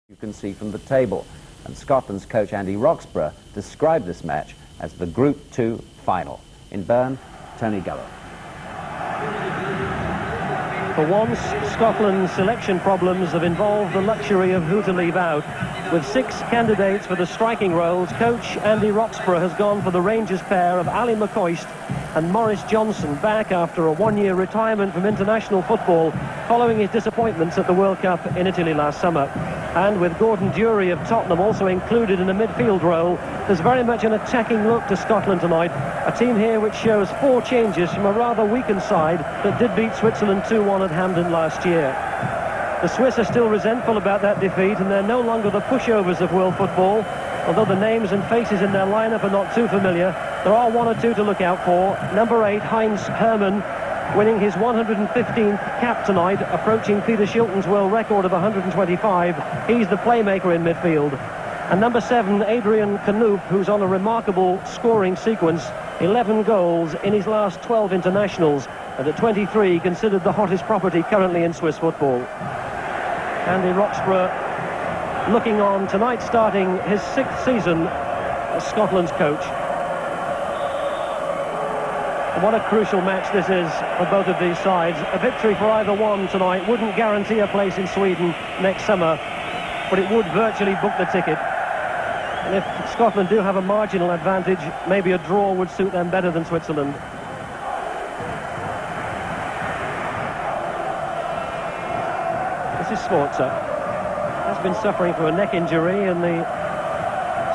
You can see from the table, and Scotland's coach Andy Roxburgh described this match as the Group 2 final. In Bern, Tony Gubba. For once, Scotland's selection problems have involved the luxury of who to leave out. With 6 candidates for the striking roles, coach Andy Roxburgh has gone for the Rangers pair of Ali McCoist and Maurice Johnson, back after a one-year retirement from international football following his disappointments at the World Cup in Italy last summer. And with Gordon Durie of Tottenham also included in a midfield role, there's very much an attacking look to Scotland tonight. A team here which shows 4 changes from a rather weakened side that did beat Switzerland 2-1 at Hampden last year. The Swiss are still resentful about that defeat, and they're no longer the pushovers of world football. Although the names and faces in their lineup are not too familiar, there are 1 or 2 to look out for. Number 8, Heinz Hermann, winning his 115th cap tonight, approaching Peter Shilton's world record of 125. He's the playmaker in midfield. And number 7, Adrian Knoop, who's on a remarkable scoring sequence, 11 goals in his last 12 internationals, and at 23 considered the hottest property currently in Swiss football. Andy Roxburgh looking on tonight, starting his 6th season as Scotland's coach. What a crucial match this is for both of these sides. A victory for either one tonight wouldn't guarantee a place in Sweden next summer, but it would virtually book the ticket. And if Scotland do have a marginal advantage, maybe a draw would suit them better than Switzerland. This is Sforza. Has been suffering from a neck injury, and the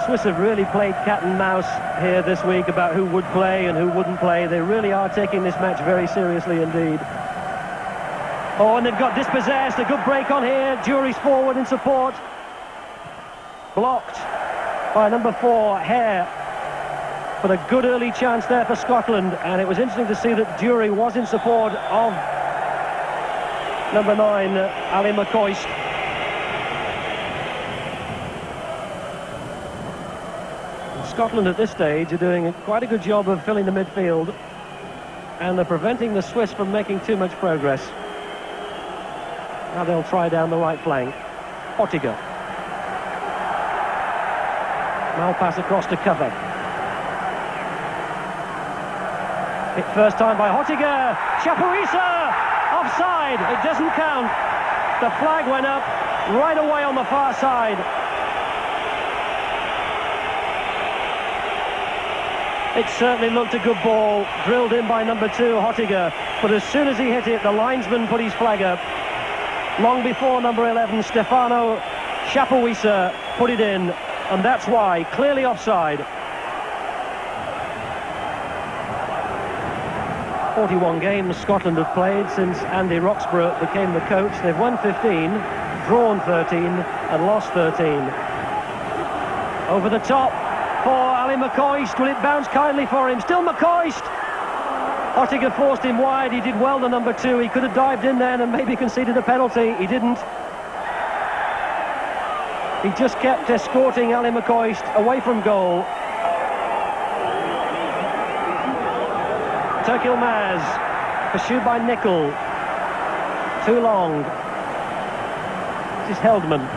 Swiss have really played cat and mouse here this week about who would play and who wouldn't play. They really are taking this match very seriously indeed. Oh, and they've got dispossessed. A good break on here. Durie's forward in support. Blocked by number 4, Hare. But a good early chance there for Scotland, and it was interesting to see that Durie was in support of number 9, Ali McCoist. Scotland at this stage are doing quite a good job of filling the midfield, and they're preventing the Swiss from making too much progress. Now they'll try down the right flank. Ottiger. Mal pass across to cover. Hit first time by Ottiger. Chapuisa! Offside. It doesn't count. The flag went up right away on the far side. It certainly looked a good ball, drilled in by number 2, Ottiger. But as soon as he hit it, the linesman put his flag up. Long before number 11, Stefano Chapuisa, put it in. And that's why, clearly offside. 41 games Scotland have played since Andy Roxburgh became the coach. They've won 15, drawn 13, and lost 13. Over the top for Ali McCoist. Will it bounce kindly for him? Still McCoist. Ottiger forced him wide. He did well to number 2. He could have dived in there and maybe conceded a penalty. He didn't. He just kept escorting Ali McCoist away from goal. Turkil Maz, pursued by Nickel. Too long. This is Heldman.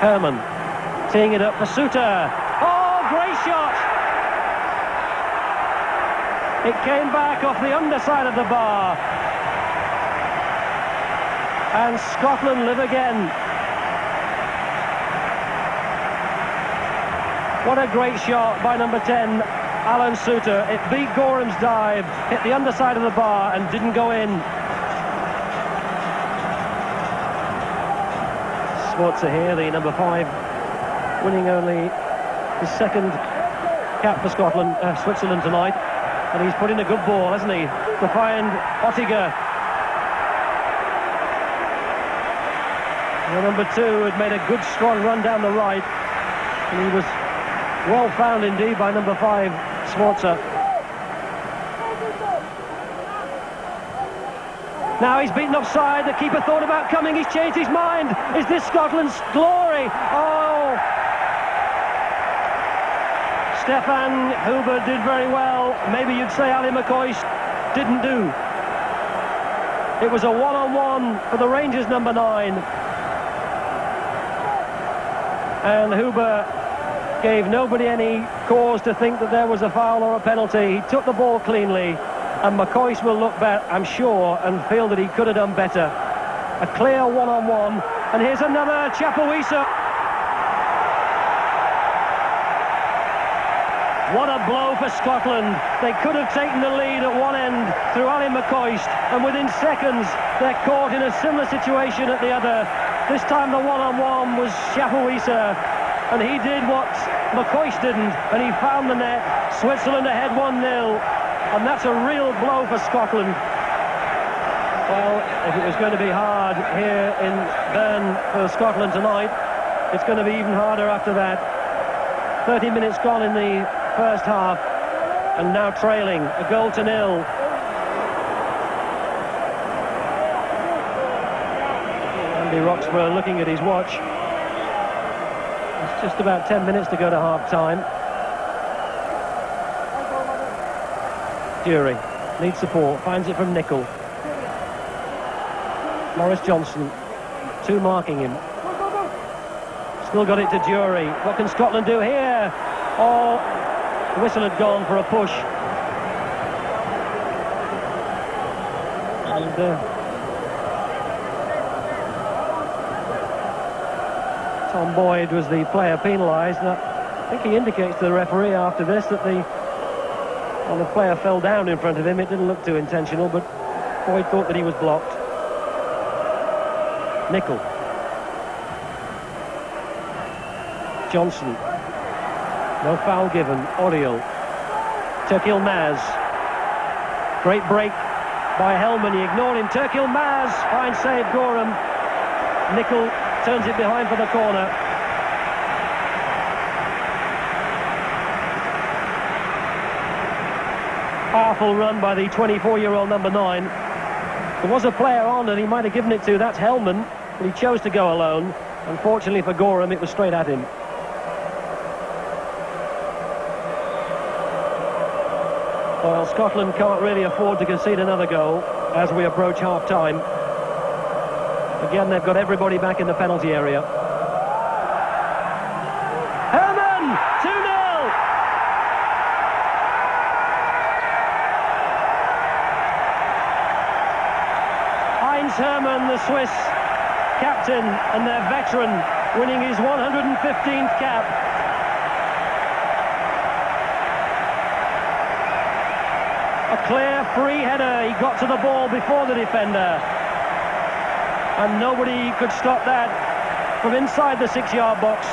Herman teeing it up for Suter. Oh, great shot! It came back off the underside of the bar. And Scotland live again. What a great shot by number 10, Alan Suter. It beat Gorham's dive, hit the underside of the bar and didn't go in. Sforza here, the number 5, winning only his 2nd cap for Switzerland tonight. And he's put in a good ball, hasn't he, to find Ottiger. The number 2 had made a good strong run down the right, and he was well found indeed by number 5, Sforza. Now he's beaten offside. The keeper thought about coming. He's changed his mind. Is this Scotland's glory? Oh! Stefan Huber did very well. Maybe you'd say Ali McCoist didn't do. It was a one-on-one for the Rangers number 9. And Gubba gave nobody any cause to think that there was a foul or a penalty. He took the ball cleanly, and McCoist will look back, I'm sure, and feel that he could have done better. A clear one-on-one, and here's another Chapuisa. What a blow for Scotland. They could have taken the lead at one end through Ali McCoist, and within seconds they're caught in a similar situation at the other. This time the one-on-one was Chapuisa, and he did what McCoist didn't, and he found the net. Switzerland ahead 1-0, and that's a real blow for Scotland. Well, if it was going to be hard here in Bern for Scotland tonight, it's going to be even harder after that. 30 minutes gone in the first half, and now trailing a goal to 0. Andy Roxburgh looking at his watch. It's just about 10 minutes to go to half-time. Dury needs support, finds it from Nicol. Maurice Johnson, 2 marking him. Still got it to Dury. What can Scotland do here? Oh, the whistle had gone for a push. And Tom Boyd was the player penalised. I think he indicates to the referee after this that the player fell down in front of him. It didn't look too intentional, but Boyd thought that he was blocked. Nicol. Johnson. No foul given. Oriel. Turkil Maz. Great break by Hellman. He ignored him. Turkil Maz. Fine save, Gorham. Nicol turns it behind for the corner. Powerful run by the 24-year-old number 9. There was a player on and he might have given it to. That's Hellman. But he chose to go alone. Unfortunately for Gorham, it was straight at him. Well, Scotland can't really afford to concede another goal as we approach half-time. Again, they've got everybody back in the penalty area. Herman! 2-0! Heinz Herman, the Swiss captain and their veteran, winning his 115th cap. A clear free header. He got to the ball before the defender, and nobody could stop that from inside the 6-yard box.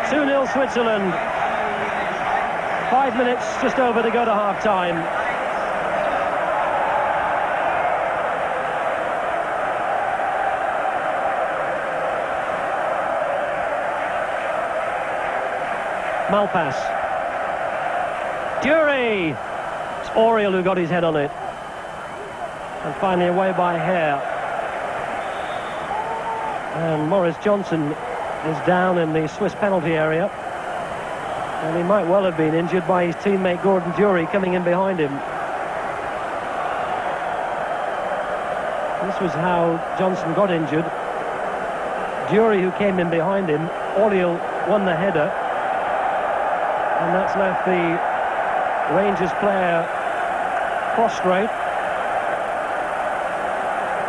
2-0 Switzerland. 5 minutes just over to go to half-time. Malpass. Dury. It's Oriel who got his head on it. And finally away by Hare. And Maurice Johnson is down in the Swiss penalty area. And he might well have been injured by his teammate Gordon Dury coming in behind him. This was how Johnson got injured. Dury, who came in behind him, Oriel won the header. And that's left the Rangers player prostrate.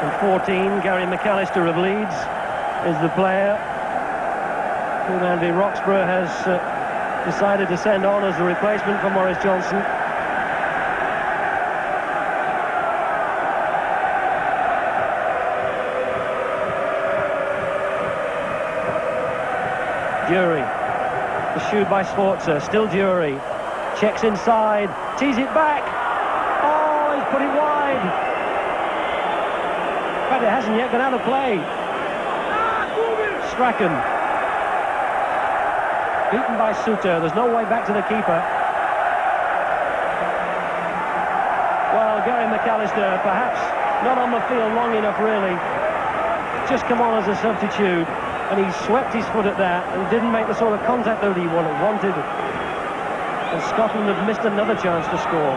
And 14, Gary McAllister of Leeds is the player who Andy Roxburgh has decided to send on as the replacement for Maurice Johnson. Dury. Pursued by Sforza, still Dury. Checks inside, tees it back. Oh, he's put it wide. In fact, it hasn't yet gone out of play. Strachan. Beaten by Suter, there's no way back to the keeper. Well, Gary McAllister, perhaps not on the field long enough, really. Just come on as a substitute. And he swept his foot at that and didn't make the sort of contact that he wanted. And Scotland have missed another chance to score.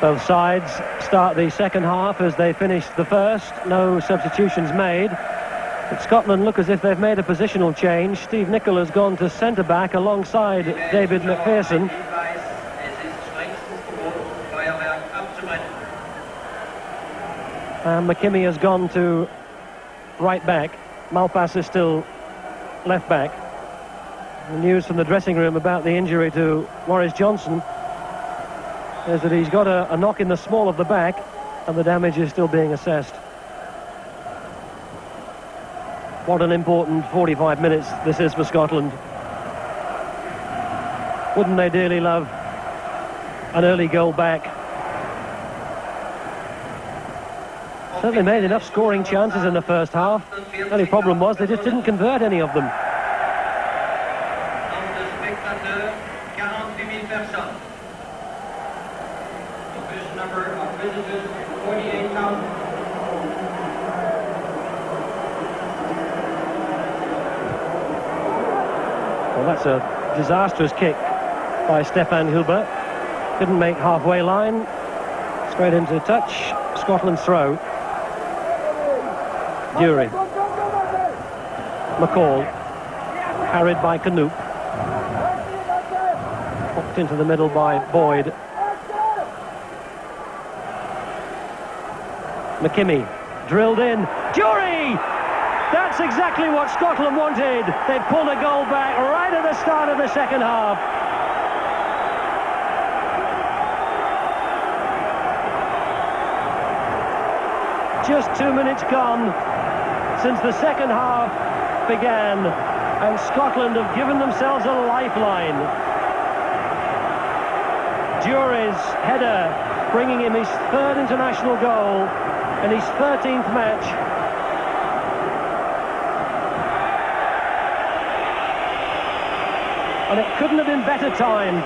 Both sides start the second half as they finish the first. No substitutions made. But Scotland look as if they've made a positional change. Steve Nicol has gone to centre-back alongside David McPherson. And McKimmie has gone to right back. Malpass is still left back. The news from the dressing room about the injury to Maurice Johnson is that he's got a knock in the small of the back and the damage is still being assessed. What an important 45 minutes this is for Scotland. Wouldn't they dearly love an early goal back? Certainly made enough scoring chances in the first half. The only problem was they just didn't convert any of them. Well, that's a disastrous kick by Stefan Gubba. Couldn't make halfway line. Straight into touch. Scotland's throw. Dury. McCall. Harried by Canoop. Hooked into the middle by Boyd. McKimmie. Drilled in. Dury! That's exactly what Scotland wanted. They pulled a goal back right at the start of the second half. Just 2 minutes gone since the second half began, and Scotland have given themselves a lifeline. Dury's header bringing him his third international goal in his 13th match. And it couldn't have been better timed.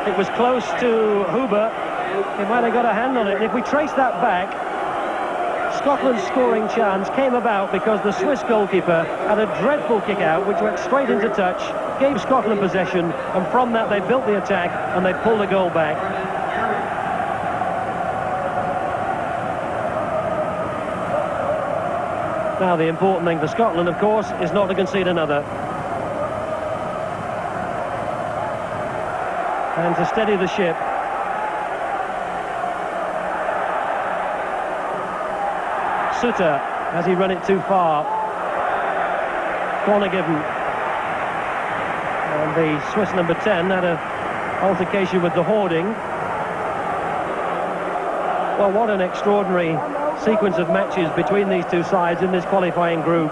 It was close to Gubba. He might have got a hand on it. And if we trace that back, Scotland's scoring chance came about because the Swiss goalkeeper had a dreadful kick out which went straight into touch, gave Scotland possession, and from that they built the attack and they pulled the goal back. Now the important thing for Scotland, of course, is not to concede another. And to steady the ship. Suter, has he run it too far? Corner given. And the Swiss number 10 had an altercation with the hoarding. Well, what an extraordinary sequence of matches between these two sides in this qualifying group.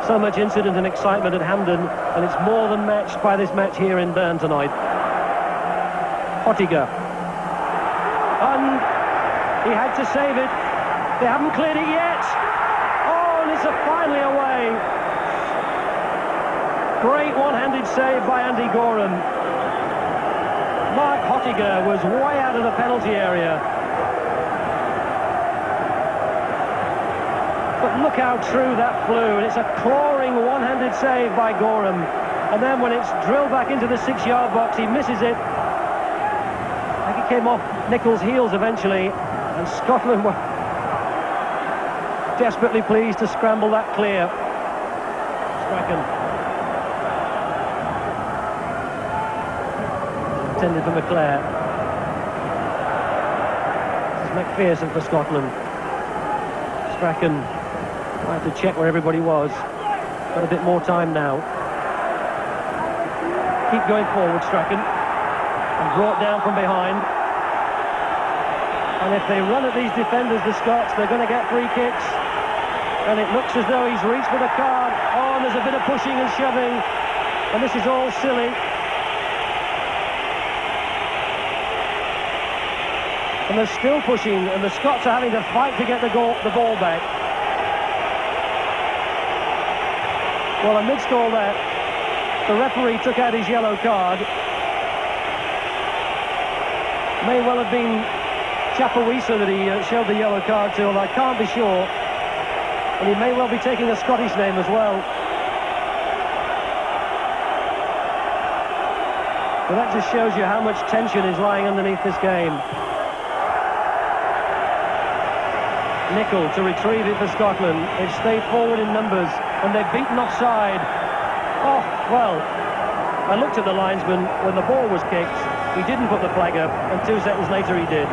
So much incident and excitement at Hampden, and it's more than matched by this match here in Bern tonight. Pottinger. And he had to save it. They haven't cleared it yet. Oh, and it's finally away. Great one-handed save by Andy Gorham. Mark Pottinger was way out of the penalty area. But look how true that flew. And it's a clawing one-handed save by Gorham. And then when it's drilled back into the 6-yard box, he misses it. I think it came off Nicol's heels eventually. And Scotland were desperately pleased to scramble that clear. Strachan. Intended for McClare. This is McPherson for Scotland. Strachan tried to check where everybody was. Got a bit more time now. Keep going forward, Strachan. And brought down from behind. And if they run at these defenders, the Scots, they're going to get free kicks. And it looks as though he's reached for the card. Oh, and there's a bit of pushing and shoving. And this is all silly. And they're still pushing, and the Scots are having to fight to get the ball back. Well, amidst all that, the referee took out his yellow card. May well have been Chapuisa that he showed the yellow card to, although I can't be sure. And he may well be taking a Scottish name as well. Well, that just shows you how much tension is lying underneath this game. Nicol to retrieve it for Scotland. They've stayed forward in numbers and they've beaten offside. Oh, well, I looked at the linesman when the ball was kicked. He didn't put the flag up, and 2 seconds later he did.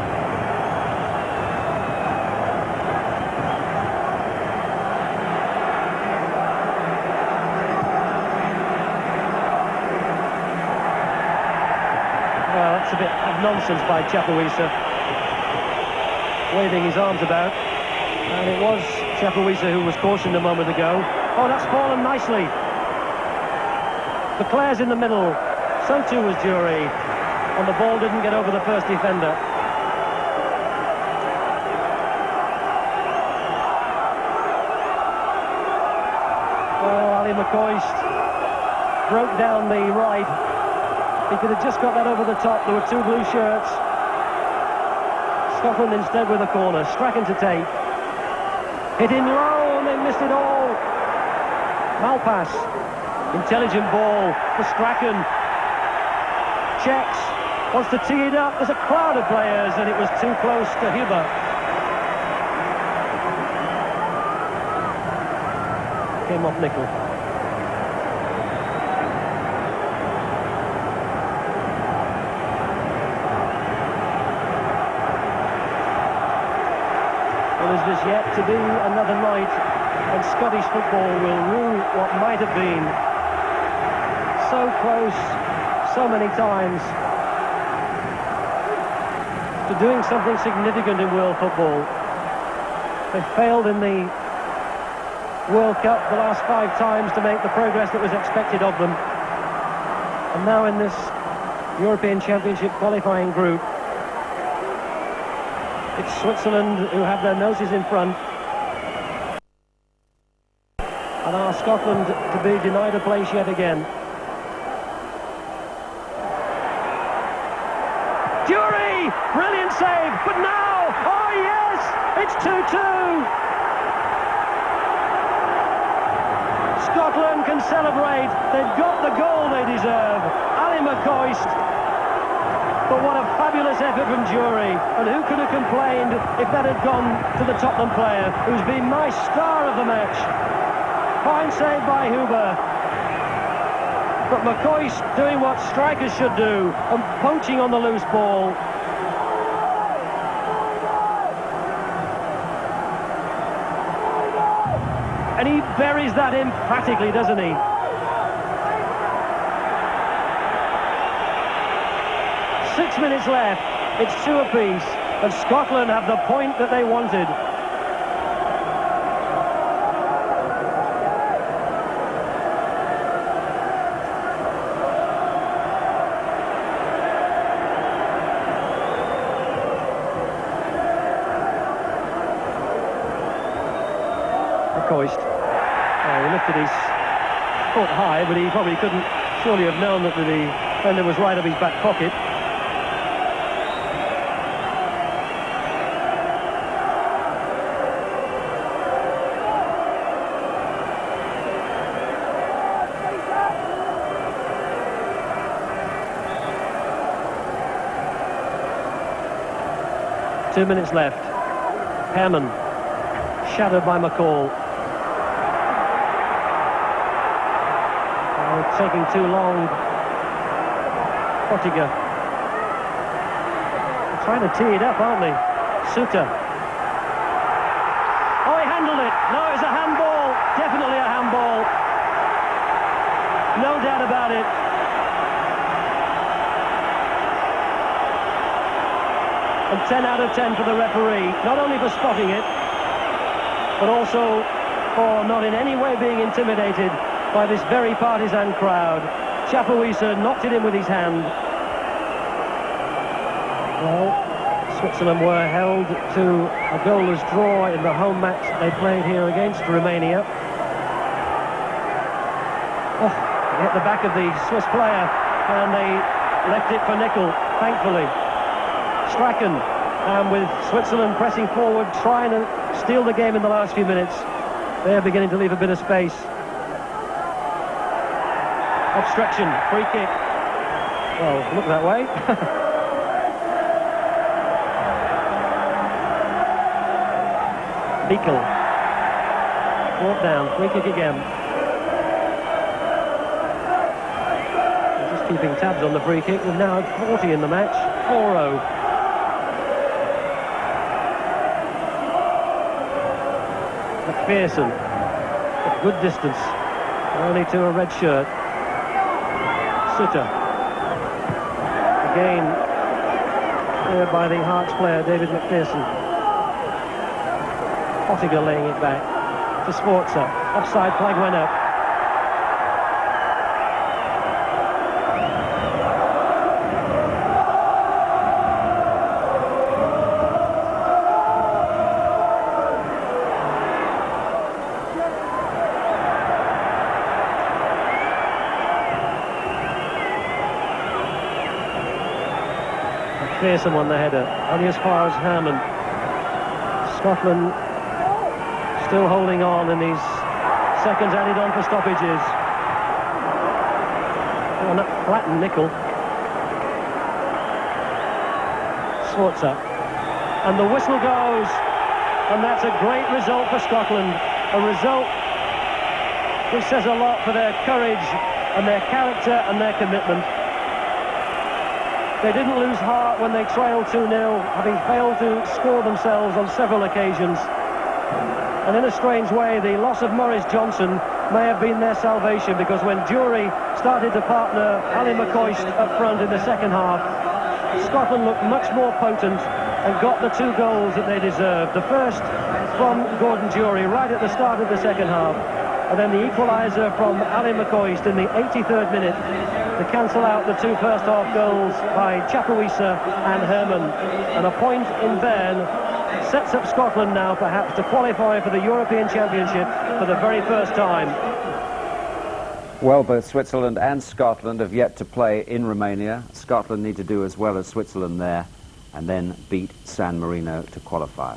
Well, that's a bit of nonsense by Chapuisa, waving his arms about. And it was Chapuisa who was cautioned a moment ago. Oh, that's fallen nicely. Leclerc's in the middle. So too was Jury. And the ball didn't get over the first defender. Oh, Ali McCoist broke down the right. He could have just got that over the top. There were 2 blue shirts. Scotland instead with a corner. Strachan to take. Hit in low, and they missed it all. Malpass. Intelligent ball for Strachan. Checks. Wants to tee it up. There's a crowd of players, and it was too close to Gubba. Came off Nicol. Well, is this yet to be another night when Scottish football will rue what might have been? So close, so many times, to doing something significant in world football. They failed in the World Cup the last 5 times to make the progress that was expected of them. And now in this European Championship qualifying group, it's Switzerland who have their noses in front. And are Scotland to be denied a place yet again? Jury! Brilliant save! But now! Oh yes! It's 2-2! Scotland can celebrate. They've got the goal they deserve. Ali McCoist. But what a fabulous effort from Jury. And who could have complained if that had gone to the Tottenham player, who's been my star of the match. Fine save by Huber. But McCoist doing what strikers should do and poaching on the loose ball. And he buries that emphatically, doesn't he? Six minutes left. It's 2 apiece, and Scotland have the point that they wanted. McCoist. Oh, he lifted his foot high, but he probably couldn't surely have known that the defender was right up his back pocket. Two minutes left. Hammond, shadowed by McCall. Oh, taking too long. Pottinger. They're trying to tee it up, aren't they? Suter. Oh, he handled it. No, it's a handball. Definitely a handball. No doubt about it. And 10 out of 10 for the referee, not only for spotting it, but also for not in any way being intimidated by this very partisan crowd. Chapuisa knocked it in with his hand. Well, Switzerland were held to a goalless draw in the home match they played here against Romania. Oh, hit the back of the Swiss player, and they left it for Nicol, thankfully. Strachan, and with Switzerland pressing forward, trying to steal the game in the last few minutes, they're beginning to leave a bit of space. Obstruction, free kick. Well, look that way. Beacle. Brought down. Free kick again. Just keeping tabs on the free kick. We're now at 40 in the match. 4-0. McPherson. A good distance. Only to a red shirt. Sutter. Again, cleared by the Hearts player, David McPherson. Pottinger laying it back to Sforza. Offside flag went up. McPherson won the header, only as far as Herman. Scotland still holding on in these seconds added on for stoppages. On a flattened nickel. Sforza. And the whistle goes. And that's a great result for Scotland. A result which says a lot for their courage and their character and their commitment. They didn't lose heart when they trailed 2-0, having failed to score themselves on several occasions. And in a strange way, the loss of Maurice Johnson may have been their salvation, because when Dury started to partner Ali McCoist up front in the second half, Scotland looked much more potent and got the 2 goals that they deserved. The first from Gordon Dury right at the start of the second half, and then the equaliser from Ali McCoist in the 83rd minute to cancel out the 2 first half goals by Chapuisa and Herman. And a point in Bern sets up Scotland now perhaps to qualify for the European Championship for the very first time. Well, both Switzerland and Scotland have yet to play in Romania. Scotland need to do as well as Switzerland there and then beat San Marino to qualify.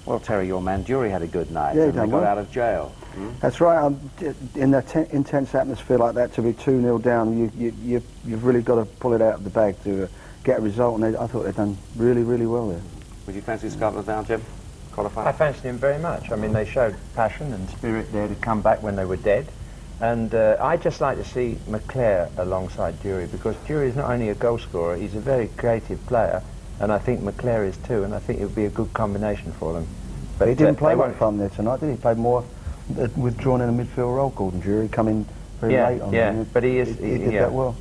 Well, Terry, your man Dury had a good night, yeah, and they got out of jail. That's right. In an intense atmosphere like that, to be 2-0 down, you've really got to pull it out of the bag to get a result, and I thought they'd done really, really well there. Would you fancy Scotland now, Jim? Qualify? I fancied him very much. I mean, they showed passion and spirit there to come back when they were dead. And I'd just like to see McClare alongside Dury, because Dury is not only a goal scorer, he's a very creative player, and I think McClare is too, and I think it would be a good combination for them. But he didn't play much fun there tonight, did he? He played more withdrawn in a midfield role, Gordon Dury, coming very late on him. But he did that well.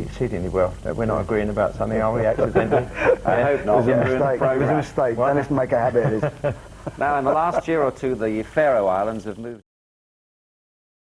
Exceedingly well. We're not agreeing about something, are we, accidentally? I hope not. It was a mistake. Don't let's make a habit of this. Now, in the last year or two, the Faroe Islands have moved